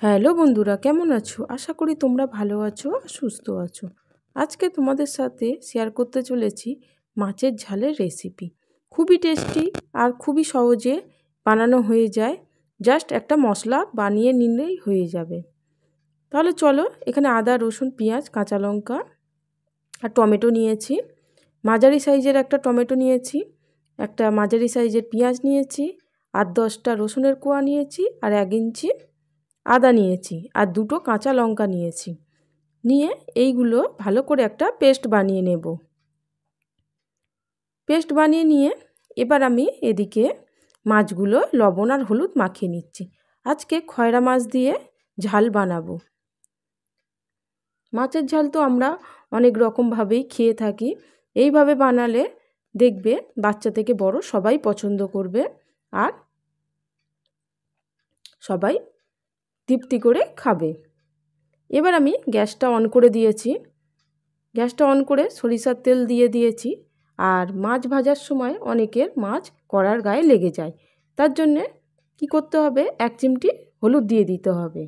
Hello বন্ধুরা, কেমন আছো? আশা করি তোমরা ভালো আছো আর সুস্থ আছো। আজকে তোমাদের সাথে শেয়ার করতে চলেছি মাছের ঝালের রেসিপি। খুবই টেস্টি আর খুবই সহজে বানানো হয়ে যায়। জাস্ট একটা মশলা বানিয়ে নিলেই হয়ে যাবে। তাহলে চলো, এখানে আদা, রসুন, পেঁয়াজ, কাঁচা লঙ্কা আর টমেটো নিয়েছি। মাঝারি সাইজের একটা টমেটো নিয়েছি, একটা মাঝারি সাইজের পেঁয়াজ নিয়েছি, 8-10টা রসুনের কোয়া নিয়েছি আর 1 ইঞ্চি আদা নিয়েছি আর 2টো কাঁচা লঙ্কা নিয়েছি। নিয়ে এইগুলো ভালো করে একটা পেস্ট বানিয়ে নেব। পেস্ট বানিয়ে নিয়ে এবার আমি এদিকে মাছগুলো লবণ আর হলুদ মাখিয়ে নিচ্ছি। আজকে খয়রা মাছ দিয়ে ঝাল বানাবো। মাছের ঝাল তো আমরা অনেক রকমভাবেই খেয়ে থাকি। এইভাবে বানালে দেখবে বাচ্চা থেকে বড় সবাই পছন্দ করবে আর সবাই তৃপ্তি করে খাবে। এবার আমি গ্যাসটা অন করে দিয়েছি। গ্যাসটা অন করে সরিষার তেল দিয়ে দিয়েছি। আর মাছ ভাজার সময় অনেকের মাছ কড়ার গায়ে লেগে যায়, তার জন্যে কী করতে হবে, 1 চিমটি হলুদ দিয়ে দিতে হবে।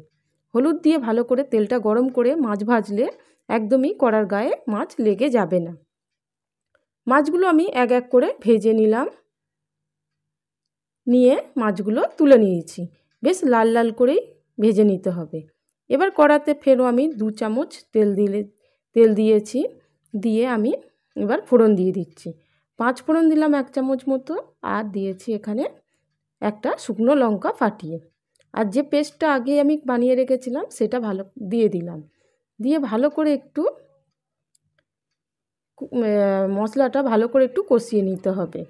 হলুদ দিয়ে ভালো করে তেলটা গরম করে মাছ ভাজলে একদমই কড়ার গায়ে মাছ লেগে যাবে না। মাছগুলো আমি এক এক করে ভেজে নিলাম। নিয়ে মাছগুলো তুলে নিয়েছি। বেশ লাল লাল করেই ভেজে নিতে হবে। এবার কড়াতে ফেরও আমি 2 চামচ তেল দিয়েছি। দিয়ে আমি এবার ফোড়ন দিয়ে দিচ্ছি। 5 ফোড়ন দিলাম 1 চামচ মতো, আর দিয়েছি এখানে একটা শুকনো লঙ্কা ফাটিয়ে। আর যে পেস্টটা আগে আমি বানিয়ে রেখেছিলাম সেটা ভালো দিয়ে দিলাম। দিয়ে ভালো করে একটু মশলাটা ভালো করে একটু কষিয়ে নিতে হবে।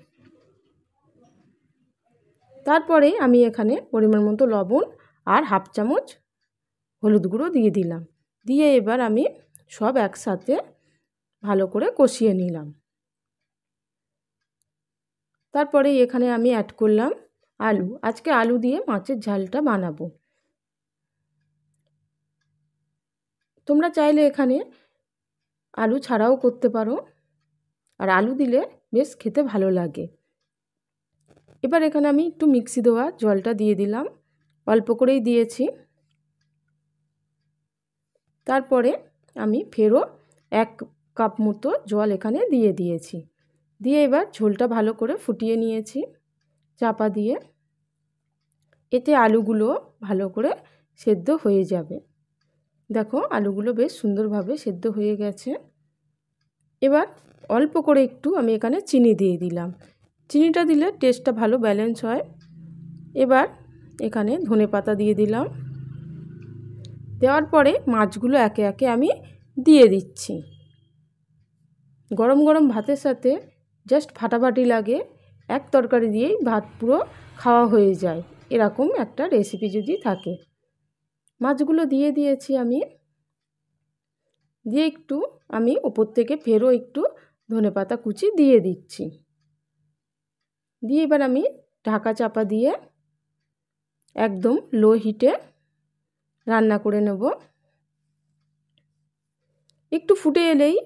তারপরে আমি এখানে পরিমাণ মতো লবণ আর 1/2 চামচ হলুদ গুঁড়ো দিয়ে দিলাম। দিয়ে এবার আমি সব একসাথে ভালো করে কষিয়ে নিলাম। তারপরে এখানে আমি অ্যাড করলাম আলু। আজকে আলু দিয়ে মাছের ঝালটা বানাবো। তোমরা চাইলে এখানে আলু ছাড়াও করতে পারো, আর আলু দিলে বেশ খেতে ভালো লাগে। এবার এখানে আমি একটু মিক্সি দেওয়া জলটা দিয়ে দিলাম, অল্প করেই দিয়েছি। তারপরে আমি ফেরও 1 কাপ মতো জল এখানে দিয়ে দিয়েছি। দিয়ে এবার ঝোলটা ভালো করে ফুটিয়ে নিয়েছি চাপা দিয়ে। এতে আলুগুলো ভালো করে সেদ্ধ হয়ে যাবে। দেখো আলুগুলো বেশ সুন্দরভাবে সেদ্ধ হয়ে গেছে। এবার অল্প করে একটু আমি এখানে চিনি দিয়ে দিলাম। চিনিটা দিলে টেস্টটা ভালো ব্যালেন্স হয়। এবার এখানে ধনেপাতা দিয়ে দিলাম। দেওয়ার পরে মাছগুলো একে একে আমি দিয়ে দিচ্ছি। গরম গরম ভাতের সাথে জাস্ট ফাটাফাটি লাগে। এক তরকারি দিয়েই ভাত পুরো খাওয়া হয়ে যায়, এরকম একটা রেসিপি যদি থাকে। মাছগুলো দিয়ে দিয়েছি আমি। দিয়ে একটু আমি ওপর থেকে ফেরও একটু ধনেপাতা কুচি দিয়ে দিচ্ছি। দিয়ে এবার আমি ঢাকা চাপা দিয়ে একদম লো হিটে রান্না করে নেব। একটু ফুটে এলেই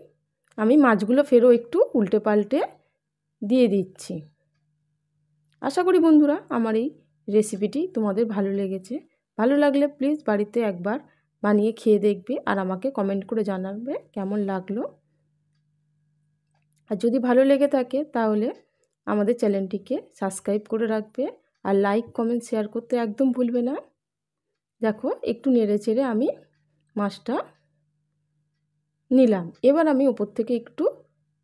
আমি মাছগুলো ফেরও একটু উল্টে পাল্টে দিয়ে দিচ্ছি। আশা করি বন্ধুরা আমার এই রেসিপিটি তোমাদের ভালো লেগেছে। ভালো লাগলে প্লিজ বাড়িতে একবার বানিয়ে খেয়ে দেখবে আর আমাকে কমেন্ট করে জানাবে কেমন লাগলো। আর যদি ভালো লেগে থাকে তাহলে আমাদের চ্যানেলটিকে সাবস্ক্রাইব করে রাখবে, আর লাইক কমেন্ট শেয়ার করতে একদম ভুলবে না। দেখো একটু নেড়ে চেড়ে আমি মাছটা নিলাম। এবার আমি ওপর থেকে একটু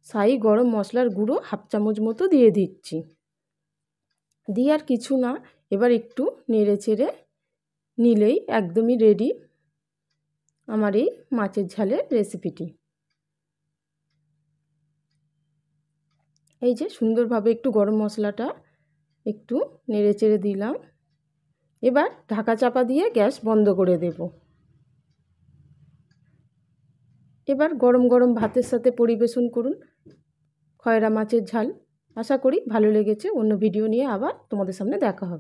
শাহি গরম মশলার গুঁড়ো 1/2 চামচ মতো দিয়ে দিচ্ছি। দিয়ে আর কিছু না, এবার একটু নেড়ে চেড়ে নিলেই একদমই রেডি আমার এই মাছের ঝালের রেসিপিটি। এই যে সুন্দরভাবে একটু গরম মশলাটা একটু নেড়ে চেড়ে দিলাম। এবার ঢাকা চাপা দিয়ে গ্যাস বন্ধ করে দেব। এবার গরম গরম ভাতের সাথে পরিবেশন করুন খয়রা মাছের ঝাল। আশা করি ভালো লেগেছে। অন্য ভিডিও নিয়ে আবার তোমাদের সামনে দেখা হবে।